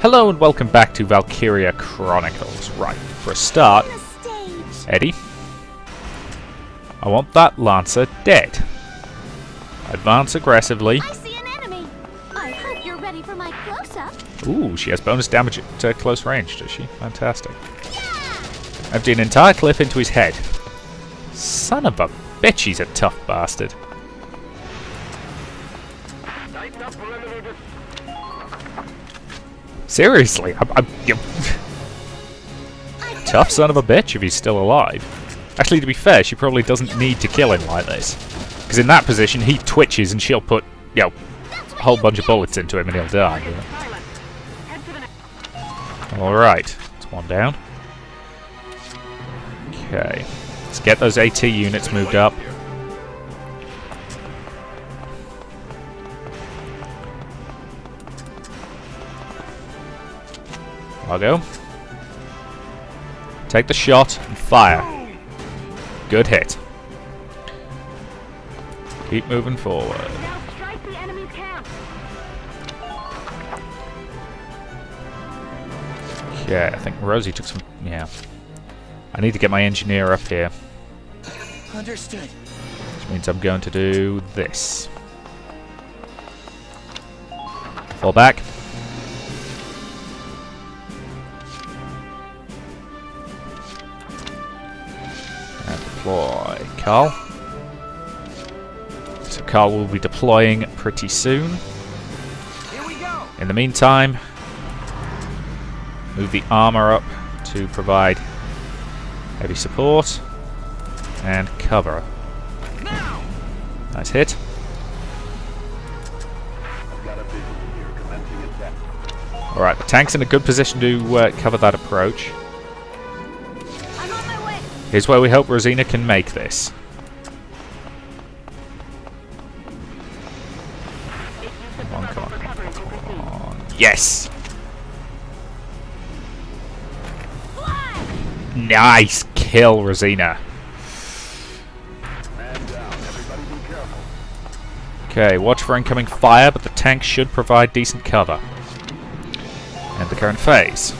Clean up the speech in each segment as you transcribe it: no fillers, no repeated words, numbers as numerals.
Hello and welcome back to Valkyria Chronicles. Right, for a start, Eddie, I want that Lancer dead. Advance aggressively. I see an enemy. I hope you're ready for my close-up. Ooh, she has bonus damage at close range, does she? Fantastic. Empty an entire clip into his head. Son of a bitch, he's a tough bastard. Seriously, tough son of a bitch if he's still alive. Actually, to be fair, she probably doesn't need to kill him like this. Because in that position, he twitches and she'll put, a whole bunch of bullets into him and he'll die. Alright, that's one down. Okay, let's get those AT units moved up. I'll go. Take the shot and fire. Good hit. Keep moving forward. Okay, I think Rosie took some... Yeah. I need to get my engineer up here. Understood. Which means I'm going to do this. Fall back. And deploy Carl. So Carl will be deploying pretty soon. Here we go. In the meantime, move the armor up to provide heavy support and cover. Now. Nice hit. Alright, the tank's in a good position to cover that approach. I'm on my way. Here's where we hope Rosina can make this. Come on, come on, come on. Yes! Nice kill, Rosina. Okay, watch for incoming fire, but the tank should provide decent cover. And the current phase.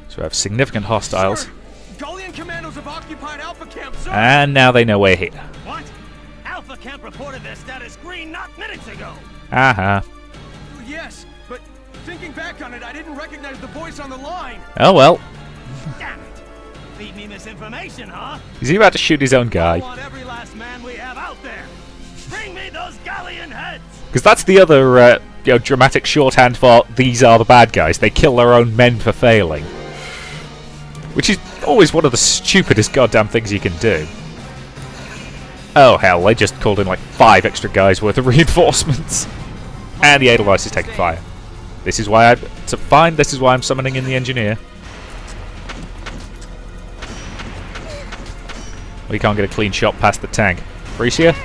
So we have significant hostiles. Sir, Gullian commandos have occupied Alpha Camp, sir. And now they know we're here. What? Alpha Camp reported their status green not minutes ago. Uh-huh. Yes, but thinking back on it, I didn't recognize the voice on the line. Oh well. Damn it. Feed me misinformation, huh? Is he about to shoot his own I guy? want every last man we have out there. Bring me those Galleon heads. Because that's the other dramatic shorthand for these are the bad guys. They kill their own men for failing. Which is always one of the stupidest goddamn things you can do. Oh hell, they just called in like 5 extra guys worth of reinforcements. And the Edelweiss is taking fire. This is why this is why I'm summoning in the engineer. We can't get a clean shot past the tank. Bricia?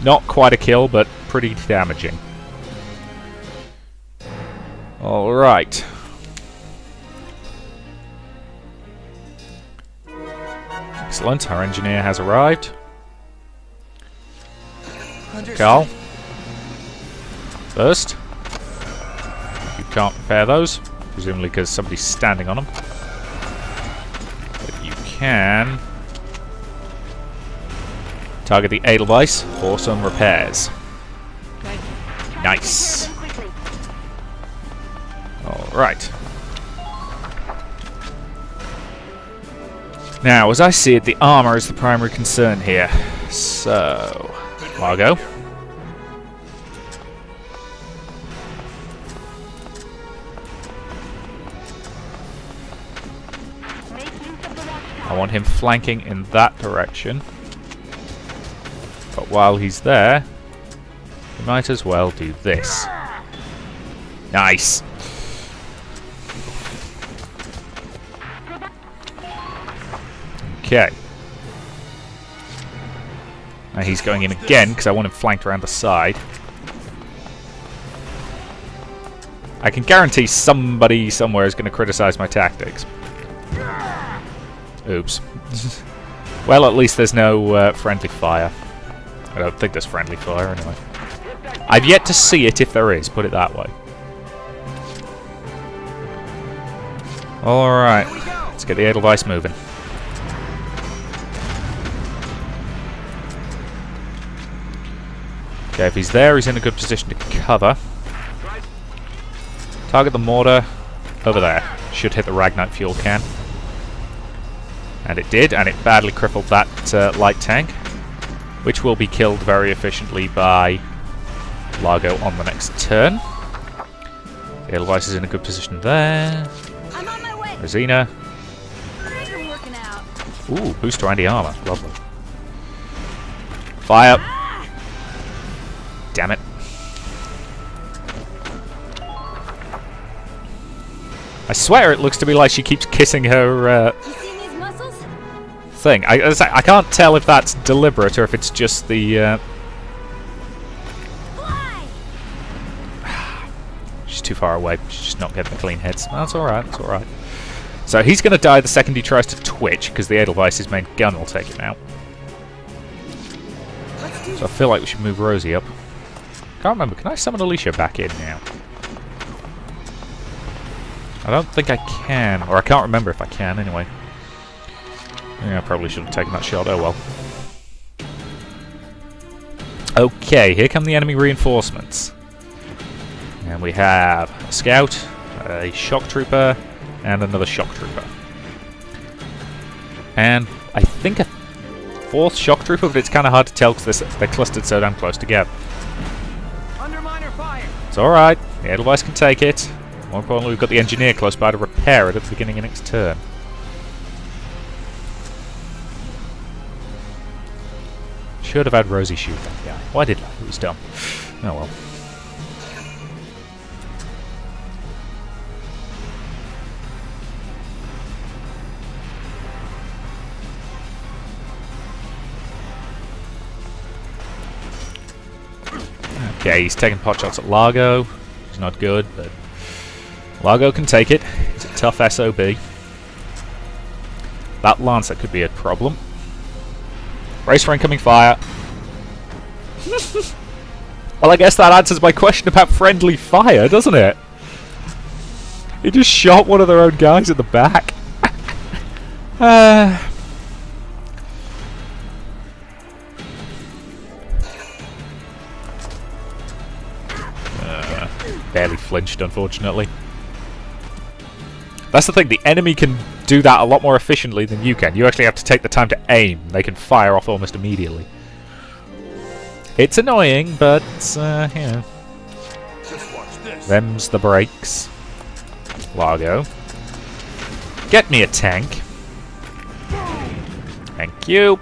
Not quite a kill, but pretty damaging. Alright. Excellent, our engineer has arrived. Understood. Carl. First. You can't repair those, presumably because somebody's standing on them. But you can target the Edelweiss for some repairs. Nice. Alright. Now, as I see it, the armor is the primary concern here. So, Margot. I want him flanking in that direction. But while he's there, we might as well do this. Nice. Okay. Now he's going in again because I want him flanked around the side. I can guarantee somebody somewhere is going to criticize my tactics. Oops. Well, at least there's no friendly fire. I don't think there's friendly fire anyway. I've yet to see it if there is, put it that way. Alright, let's get the Edelweiss moving. Okay, if he's there, he's in a good position to cover. Target the mortar over there. Should hit the Ragnite fuel can. And it did, and it badly crippled that light tank, which will be killed very efficiently by Largo on the next turn. The Edelweiss is in a good position there. I'm on my way. Rosina. I'm working out. Ooh, booster anti-armor. Lovely. Fire. Damn it. I swear it looks to me like she keeps kissing her You see these muscles? thing. I can't tell if that's deliberate or if it's just the... Fly! She's too far away. She's just not getting the clean hits. That's alright, that's alright. So he's going to die the second he tries to twitch, because the Edelweiss's main gun will take him out. So I feel like we should move Rosie up. Can't remember, can I summon Alicia back in now? I don't think I can, or I can't remember if I can anyway. Yeah, I probably should have taken that shot, oh well. Okay, here come the enemy reinforcements. And we have a scout, a shock trooper, and another shock trooper. And I think a fourth shock trooper, but it's kind of hard to tell because they're clustered so damn close together. Underminer fire. It's alright, the Edelweiss can take it. More importantly, we've got the engineer close by to repair it at the beginning of next turn. Should have had Rosie shoot that guy. Why did I? It was dumb. Oh well. Okay, he's taking pot shots at Largo. He's not good, but Largo can take it. He's a tough SOB. That Lancer could be a problem. Brace for incoming fire. Well, I guess that answers my question about friendly fire, doesn't it? He just shot one of their own guys at the back. Barely flinched, unfortunately. That's the thing, the enemy can do that a lot more efficiently than you can. You actually have to take the time to aim. They can fire off almost immediately. It's annoying, but, you know. Just watch this. Them's the breaks. Largo. Get me a tank. Thank you.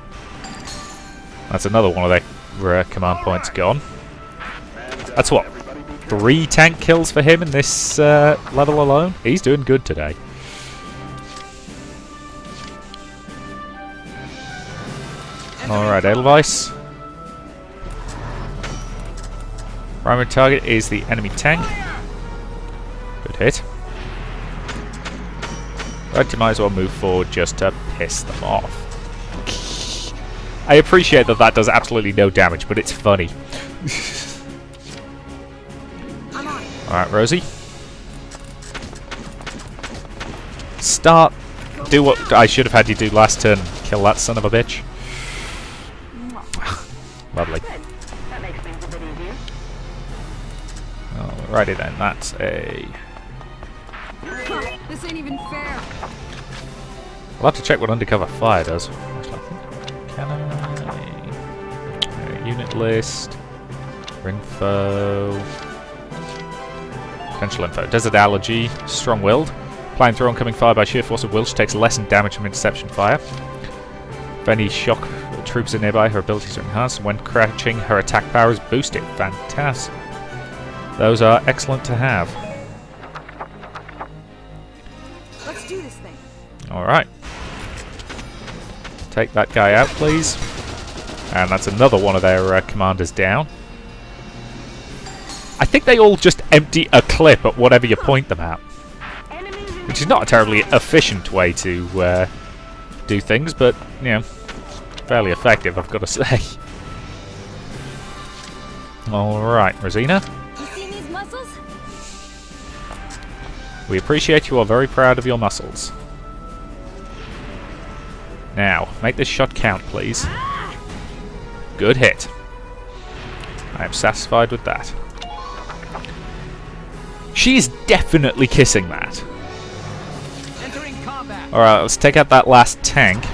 That's another one of their command points gone. That's what? 3 tank kills for him in this level alone? He's doing good today. Alright, Edelweiss. Primary target is the enemy tank. Good hit. Right, you might as well move forward just to piss them off. I appreciate that that does absolutely no damage, but it's funny. Alright, Rosie. Start. Do what I should have had you do last turn. Kill that son of a bitch. Lovely. That makes things a bit easier. Alrighty then, that's a... This ain't even fair. I'll have to check what undercover fire does. Can I... unit list. Info... Potential info. Desert allergy. Strong-willed. Applying through oncoming fire by sheer force of will. She takes less damage from interception fire. If any shock troops are nearby, her abilities are enhanced. When crouching, her attack power is boosted. Fantastic. Those are excellent to have. Let's do this thing. Alright. Take that guy out, please. And that's another one of their commanders down. I think they all just empty a clip at whatever you point them at. Which is not a terribly efficient way to do things, but, you know, fairly effective, I've got to say. Alright, Rosina. You see these muscles? We appreciate you are very proud of your muscles. Now, make this shot count, please. Good hit. I am satisfied with that. She's definitely kissing that. Entering combat. Alright, let's take out that last tank.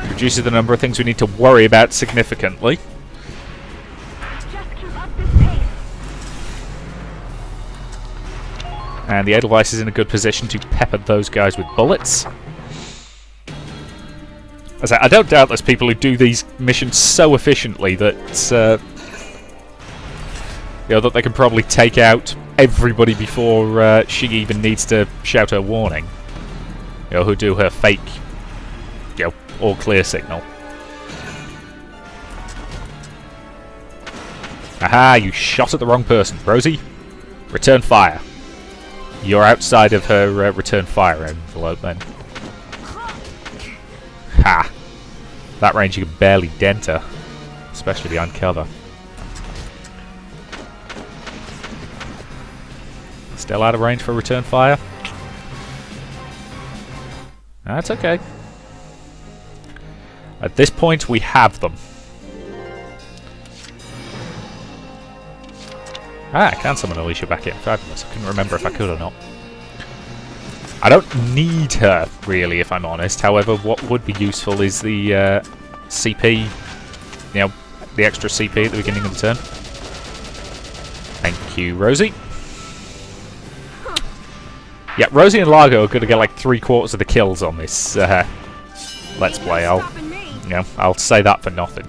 Reduces the number of things we need to worry about significantly. Just keep up this pace. And the Edelweiss is in a good position to pepper those guys with bullets. I don't doubt there's people who do these missions so efficiently that that they can probably take out everybody before she even needs to shout her warning. Who do her fake, all clear signal. Aha! You shot at the wrong person, Rosie. Return fire. You're outside of her return fire envelope then. Ha! That range you can barely dent her, especially behind cover. Still out of range for return fire? That's okay. At this point, we have them. I can summon Alicia back in. Fabulous. I couldn't remember if I could or not. I don't need her, really, if I'm honest. However, what would be useful is the CP, the extra CP at the beginning of the turn. Thank you, Rosie. Yeah, Rosie and Largo are going to get like 3/4 of the kills on this Let's Play. I'll say that for nothing.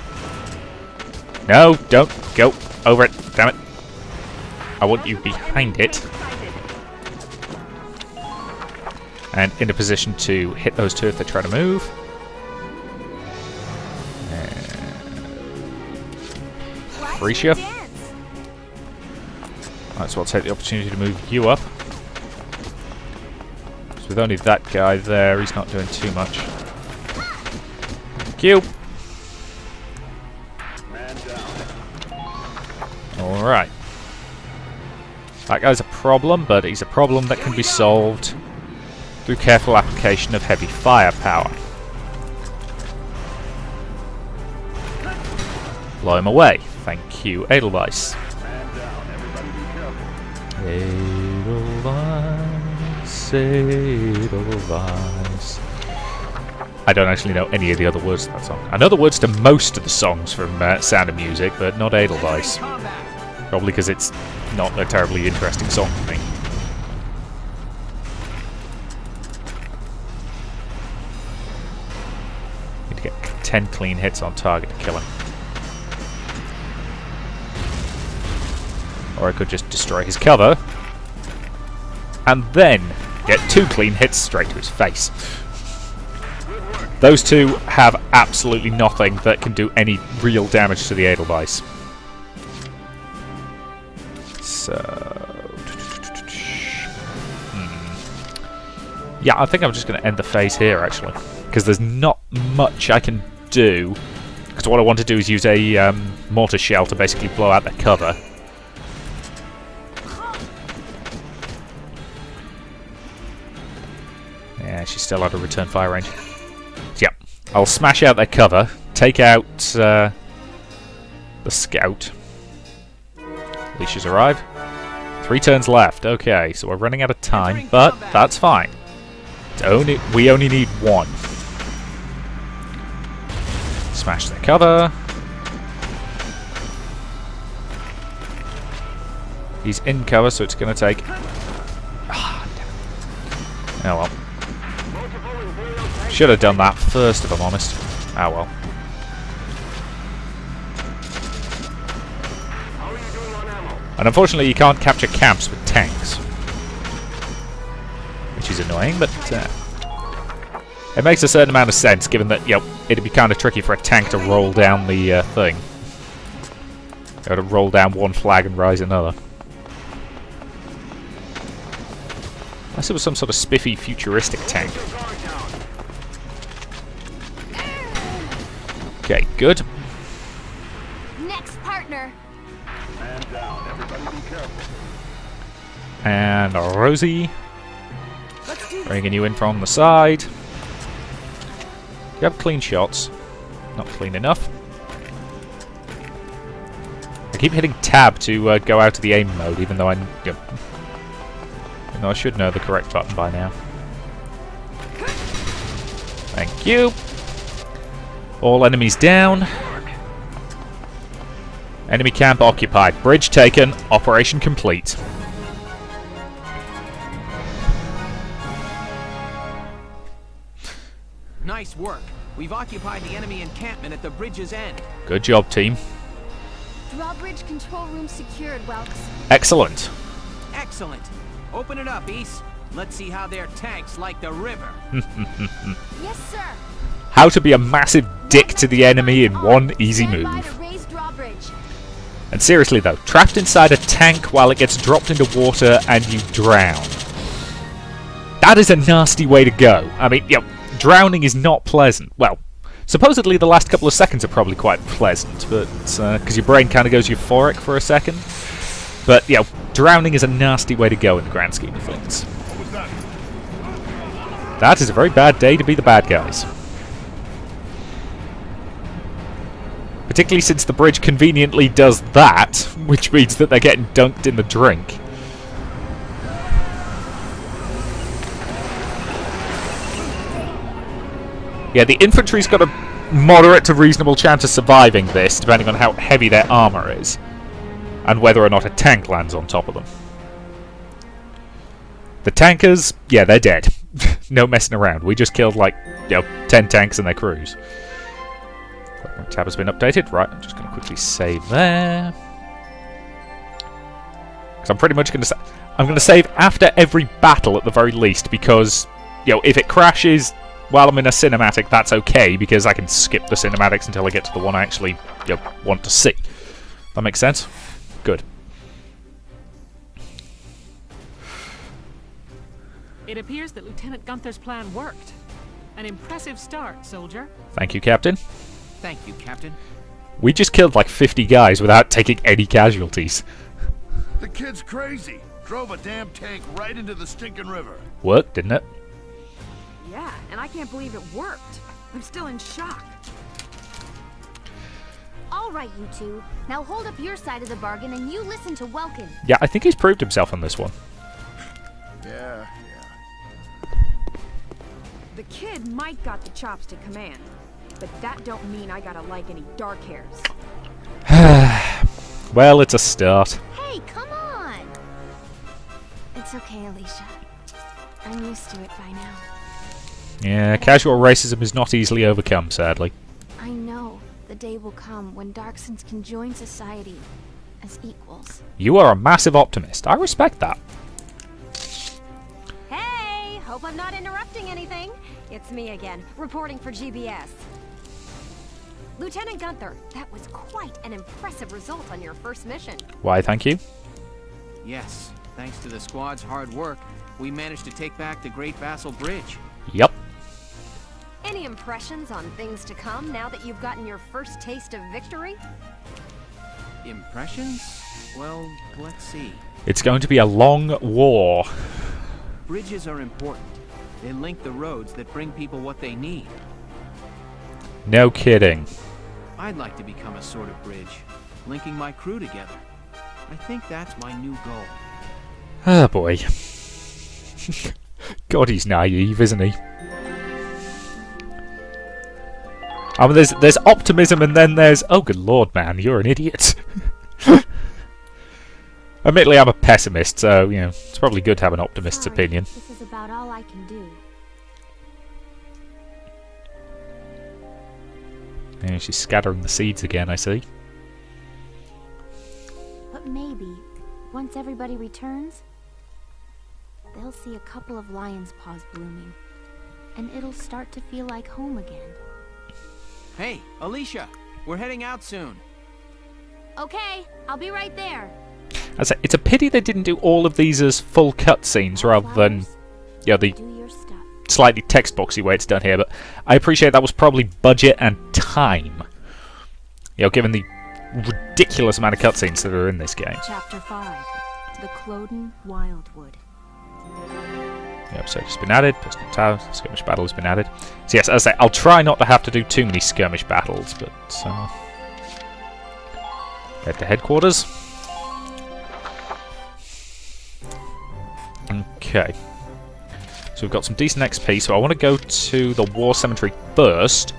No, don't go over it. Damn it. I want you behind it. And in a position to hit those two if they try to move. Felicia. Might as well take the opportunity to move you up. So with only that guy there, he's not doing too much. Thank you. Alright. That guy's a problem, but he's a problem that can be solved through careful application of heavy firepower. Blow him away. Thank you, Edelweiss. Edelweiss, Edelweiss. I don't actually know any of the other words to that song. I know the words to most of the songs from Sound of Music, but not Edelweiss. Probably because it's not a terribly interesting song to me. Need to get 10 clean hits on target to kill him. Or I could just destroy his cover and then get 2 clean hits straight to his face. Those two have absolutely nothing that can do any real damage to the Edelweiss. So... yeah, I think I'm just going to end the phase here, actually. Because there's not much I can do. Because what I want to do is use a mortar shell to basically blow out their cover. Yeah, she's still out of return fire range. Yep. I'll smash out their cover, take out the scout. Alicia's arrived. 3 turns left. Okay, so we're running out of time, but that's fine. We only need 1. Smash their cover. He's in cover, so it's going to take... oh well. Should have done that first, if I'm honest. Ah well. And unfortunately, you can't capture camps with tanks, which is annoying, but it makes a certain amount of sense, given that it'd be kind of tricky for a tank to roll down the thing. Or to roll down one flag and rise another. Unless it was some sort of spiffy, futuristic tank. Okay, good. Next partner. Man down. Everybody be careful. And Rosie, Let's do this. bringing you in from the side. You have clean shots. Not clean enough. I keep hitting tab to go out of the aim mode, even though I should know the correct button by now. Thank you. All enemies down. Enemy camp occupied. Bridge taken. Operation complete. Nice work. We've occupied the enemy encampment at the bridge's end. Good job, team. Drawbridge control room secured, Welks. Excellent. Excellent. Open it up, East. Let's see how their tanks like the river. Yes, sir. How to be a massive dick to the enemy in one easy Stand by move. to raise drawbridge. And seriously though, trapped inside a tank while it gets dropped into water and you drown. That is a nasty way to go. I mean, drowning is not pleasant. Well, supposedly the last couple of seconds are probably quite pleasant, but because your brain kind of goes euphoric for a second. But, drowning is a nasty way to go in the grand scheme of things. That is a very bad day to be the bad guys. Particularly since the bridge conveniently does that, which means that they're getting dunked in the drink. Yeah, the infantry's got a moderate to reasonable chance of surviving this, depending on how heavy their armour is. And whether or not a tank lands on top of them. The tankers, yeah, they're dead. No messing around. We just killed, 10 tanks and their crews. Tab has been updated. Right, I'm just going to quickly save there. Because I'm pretty much going to I'm going to save after every battle at the very least, because, if it crashes while I'm in a cinematic, that's okay, because I can skip the cinematics until I get to the one I actually want to see. That makes sense? Good. It appears that Lieutenant Gunther's plan worked. An impressive start, soldier. Thank you, Captain. Thank you, Captain. We just killed 50 guys without taking any casualties. The kid's crazy. Drove a damn tank right into the stinking river. Worked, didn't it? Yeah, and I can't believe it worked. I'm still in shock. All right, you two. Now hold up your side of the bargain and you listen to Welkin. Yeah, I think he's proved himself on this one. Yeah. The kid might got the chops to command, but that don't mean I gotta like any dark hairs. Well, it's a start. Hey, come on! It's okay, Alicia. I'm used to it by now. Yeah, casual racism is not easily overcome, sadly. I know the day will come when Darksons can join society as equals. You are a massive optimist. I respect that. Hey, hope I'm not interrupting anything. It's me again, reporting for GBS. Lieutenant Gunther, that was quite an impressive result on your first mission. Why, thank you. Yes, thanks to the squad's hard work, we managed to take back the Great Vassal Bridge. Yup. Any impressions on things to come now that you've gotten your first taste of victory? Impressions? Well, let's see. It's going to be a long war. Bridges are important. They link the roads that bring people what they need. No kidding. I'd like to become a sort of bridge, linking my crew together. I think that's my new goal. Oh boy. God, he's naive, isn't he? I mean, there's optimism and then there's, oh good lord, man, you're an idiot. Admittedly, I'm a pessimist, so, it's probably good to have an optimist's Sorry, opinion. This is about all I can do. Yeah, she's scattering the seeds again, I see. But maybe, once everybody returns, they'll see a couple of lion's paws blooming, and it'll start to feel like home again. Hey, Alicia, we're heading out soon. Okay, I'll be right there. I say, it's a pity they didn't do all of these as full cutscenes rather than, the Do your stuff. slightly text boxy way it's done here, but I appreciate that was probably budget and time. Given the ridiculous amount of cutscenes that are in this game. Chapter 5. The Cloden Wildwood. The episode has been added. Personal tower, skirmish battle has been added. So yes, as I say, I'll try not to have to do too many skirmish battles, but head to headquarters. Okay. So we've got some decent XP, so I want to go to the War Cemetery first,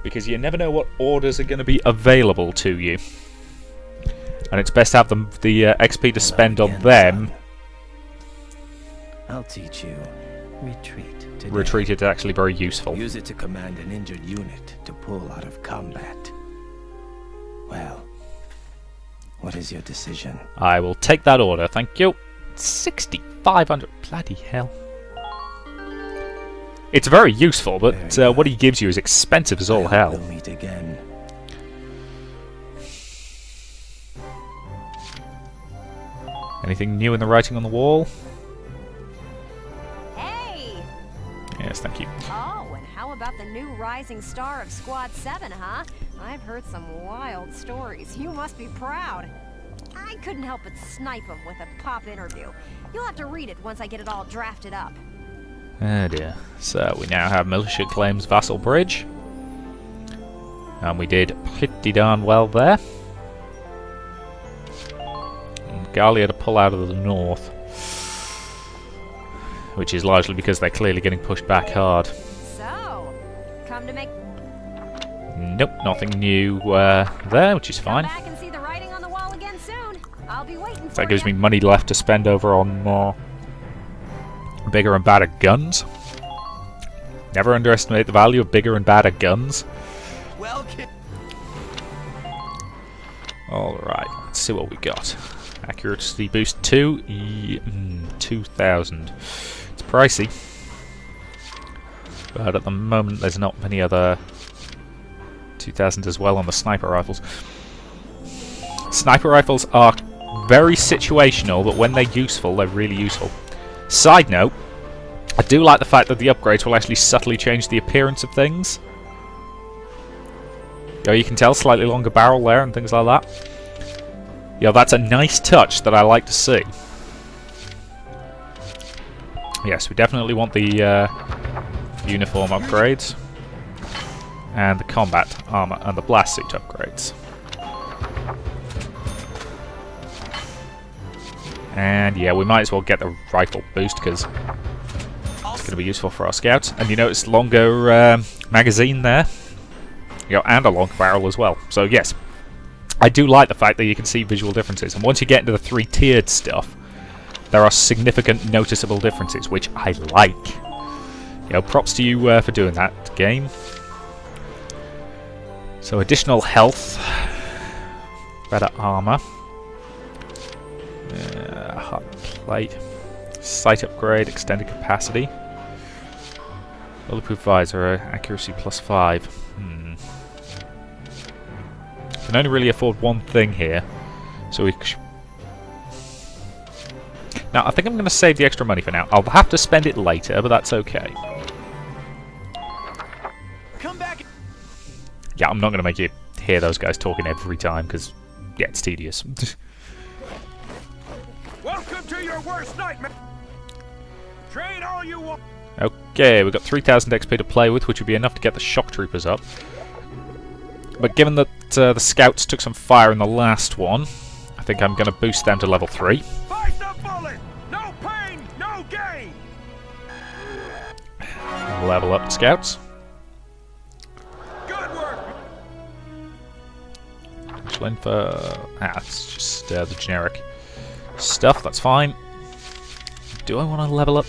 because you never know what orders are going to be available to you. And it's best to have the XP to spend on them. I'll teach you. Retreat today. Retreat is actually very useful. Use it to command an injured unit to pull out of combat. Well, what is your decision? I will take that order, thank you. 6,500, bloody hell. It's very useful, but what he gives you is expensive as all hell. We'll meet again. Anything new in the writing on the wall? Hey! Yes, thank you. Oh, and how about the new rising star of Squad 7, huh? I've heard some wild stories. You must be proud. I couldn't help but snipe him with a pop interview. You'll have to read it once I get it all drafted up. Oh dear. So we now have Militia Claims Vassal Bridge. And we did pretty darn well there. And Gallia to pull out of the north. Which is largely because they're clearly getting pushed back hard. So, come to make... Nope, nothing new there, which is fine. Come back and see the writing on the wall again soon. I'll be waiting for That gives you. me money left to spend over on bigger and badder guns. Never underestimate the value of bigger and badder guns. Alright, let's see what we got. Accuracy boost 2, 2,000. It's pricey. But at the moment there's not many other 2,000 as well on the sniper rifles. Sniper rifles are very situational, but when they're useful, they're really useful. Side note, I do like the fact that the upgrades will actually subtly change the appearance of things. You can tell, slightly longer barrel there and things like that. Yeah, that's a nice touch that I like to see. Yes, we definitely want the uniform upgrades. And the combat armor and the blast suit upgrades. And yeah, we might as well get the rifle boost because it's going to be useful for our scouts. And you notice longer magazine there. And a long barrel as well. So yes, I do like the fact that you can see visual differences. And once you get into the 3-tiered stuff, there are significant noticeable differences, which I like. Props to you for doing that, game. So additional health, better armor, hot plate, sight upgrade, extended capacity, bulletproof visor, accuracy +5. Can only really afford one thing here, so we. Now I think I'm going to save the extra money for now. I'll have to spend it later, but that's okay. Come back. Yeah, I'm not going to make you hear those guys talking every time, because, yeah, it's tedious. Welcome to your worst nightmare. Train all you want. Okay, we've got 3,000 XP to play with, which would be enough to get the shock troopers up. But given that the scouts took some fire in the last one, I think I'm going to boost them to level 3. Fight the bullet. No pain, no gain. Level up the scouts. It's just the generic stuff, that's fine. Do I want to level up?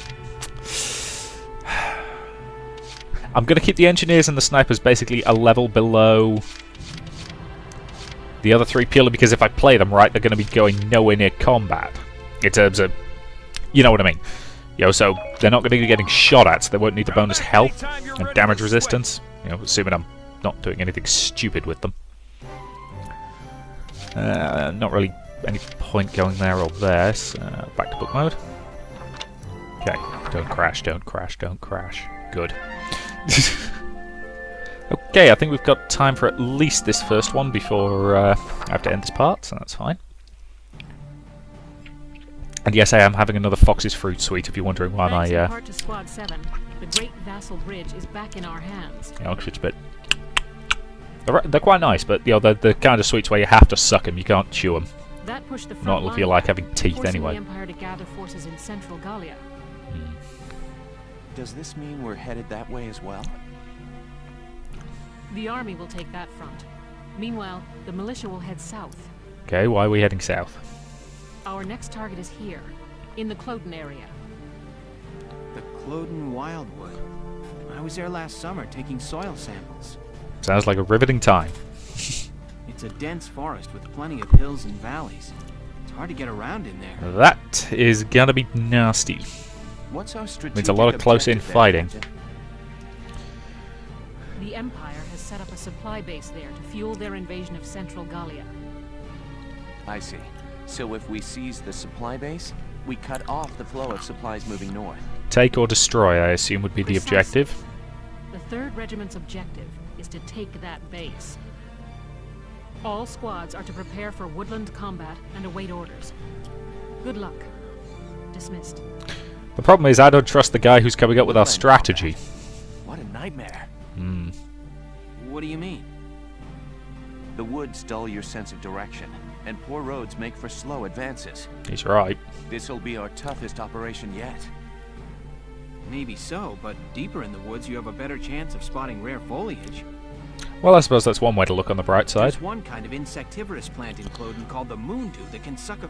I'm going to keep the engineers and the snipers basically a level below the other three, purely because if I play them right, they're going to be going nowhere near combat. In terms of, you know what I mean. So they're not going to be getting shot at, so they won't need the bonus health and damage resistance. Assuming I'm not doing anything stupid with them. Not really any point going there or there, so back to book mode. Okay, don't crash, don't crash, don't crash. Good. Okay, I think we've got time for at least this first one before I have to end this part, so that's fine. And yes, I am having another Fox's Fruit Sweet, if you're wondering why Thanks my... in part to Squad 7, the Great Vassal Bridge is back in our hands. You know, it's a bit... They're quite nice, but you know, they're the kind of sweets where you have to suck them, you can't chew them. That pushed the front Not if line you like back, having teeth forcing anyway. the Empire to gather forces in central Gallia. Does this mean we're headed that way as well? The army will take that front. Meanwhile, the militia will head south. Okay, why are we heading south? Our next target is here, in the Cloden area. The Cloden Wildwood. I was there last summer taking soil samples. Sounds like a riveting time. It's a dense forest with plenty of hills and valleys. It's hard to get around in there. That is gonna be nasty. What's our strategic Means a lot of close-in objective there, fighting. Captain? The Empire has set up a supply base there to fuel their invasion of central Gallia. I see. So if we seize the supply base, we cut off the flow of supplies moving north. Take or destroy, I assume, would be the Precisely. objective. The 3rd Regiment's objective is to take that base. All squads are to prepare for woodland combat and await orders. Good luck. Dismissed. The problem is I don't trust the guy who's coming up with our strategy. What a nightmare. What do you mean? The woods dull your sense of direction, and poor roads make for slow advances. He's right. This'll be our toughest operation yet. Maybe so, but deeper in the woods you have a better chance of spotting rare foliage. Well, I suppose that's one way to look on the bright side. There's one kind of insectivorous plant in Cloden called the moondew that can suck a...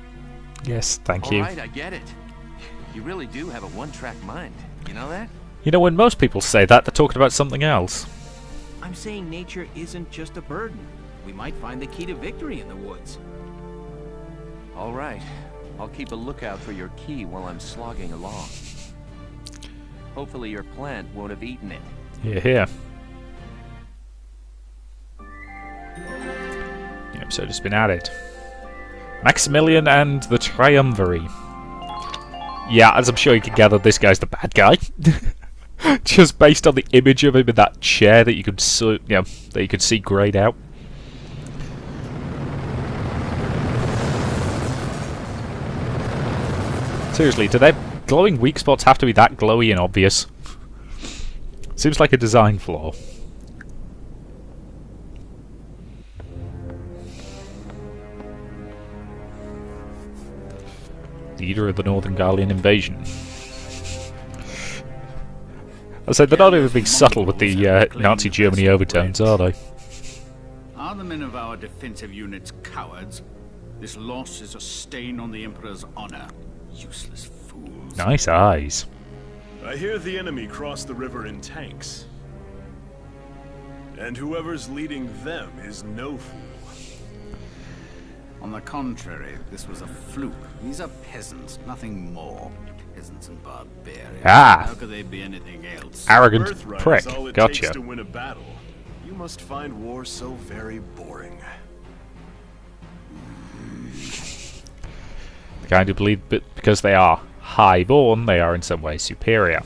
Yes, thank you. Alright, I get it. You really do have a one-track mind. You know that? You know, when most people say that, they're talking about something else. I'm saying nature isn't just a burden. We might find the key to victory in the woods. Alright. I'll keep a lookout for your key while I'm slogging along. Hopefully your plant won't have eaten it. Here, here. The episode has been added. Maximilian and the Triumvirate. Yeah, as I'm sure you can gather, this guy's the bad guy. Just based on the image of him in that chair that you could see, that you could see grayed out. Seriously, do their glowing weak spots have to be that glowy and obvious? Seems like a design flaw. Leader of the Northern Gallian invasion. I said they're not even being subtle with the Nazi Germany overtones, are they? Are the men of our defensive units cowards? This loss is a stain on the Emperor's honor. Useless fools. Nice eyes. I hear the enemy cross the river in tanks. And whoever's leading them is no fool. On the contrary, this was a fluke. These are peasants, nothing more. Peasants and barbarians. Ah. How could they be anything else? Arrogant Birthright prick. is all it Gotcha. takes to win a battle. You must find war so very boring. The kind who believe that because they are high-born, they are in some way superior.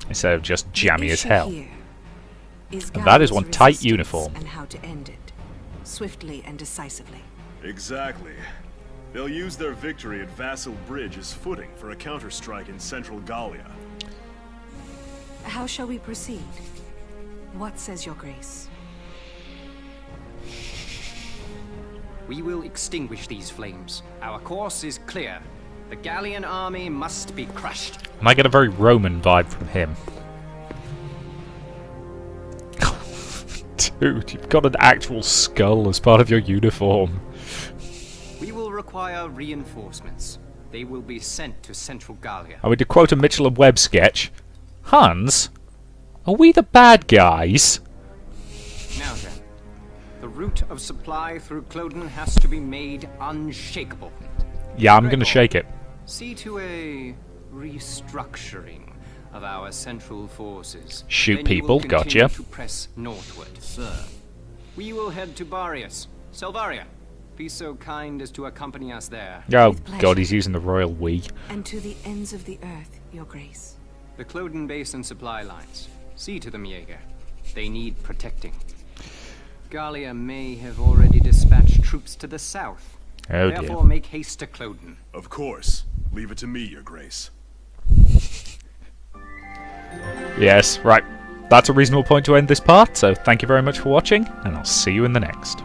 Instead of just jammy as hell. And that is one tight uniform. And how to end it, swiftly and decisively. Exactly. They'll use their victory at Vassal Bridge as footing for a counterstrike in central Gallia. How shall we proceed? What says your grace? We will extinguish these flames. Our course is clear. The Gallian army must be crushed. And I get a very Roman vibe from him. Dude, you've got an actual skull as part of your uniform. We will require reinforcements. They will be sent to central Gallia. I mean, to quote a Mitchell and Webb sketch, Hans, are we the bad guys? Now then, the route of supply through Cloden has to be made unshakable. Yeah, I'm gonna shake it. See to a restructuring of our central forces. Shoot Then people, you will continue gotcha. to press northward. Sir. We will head to Barius. Selvaria, be so kind as to accompany us there. Oh god, he's using the royal we. And to the ends of the earth, your grace. The Cloden base and supply lines. See to them, Jaeger. They need protecting. Gallia may have already dispatched troops to the south. Oh Therefore, dear. make haste to Cloden. Of course. Leave it to me, Your Grace. Yes, right. That's a reasonable point to end this part, so thank you very much for watching, and I'll see you in the next.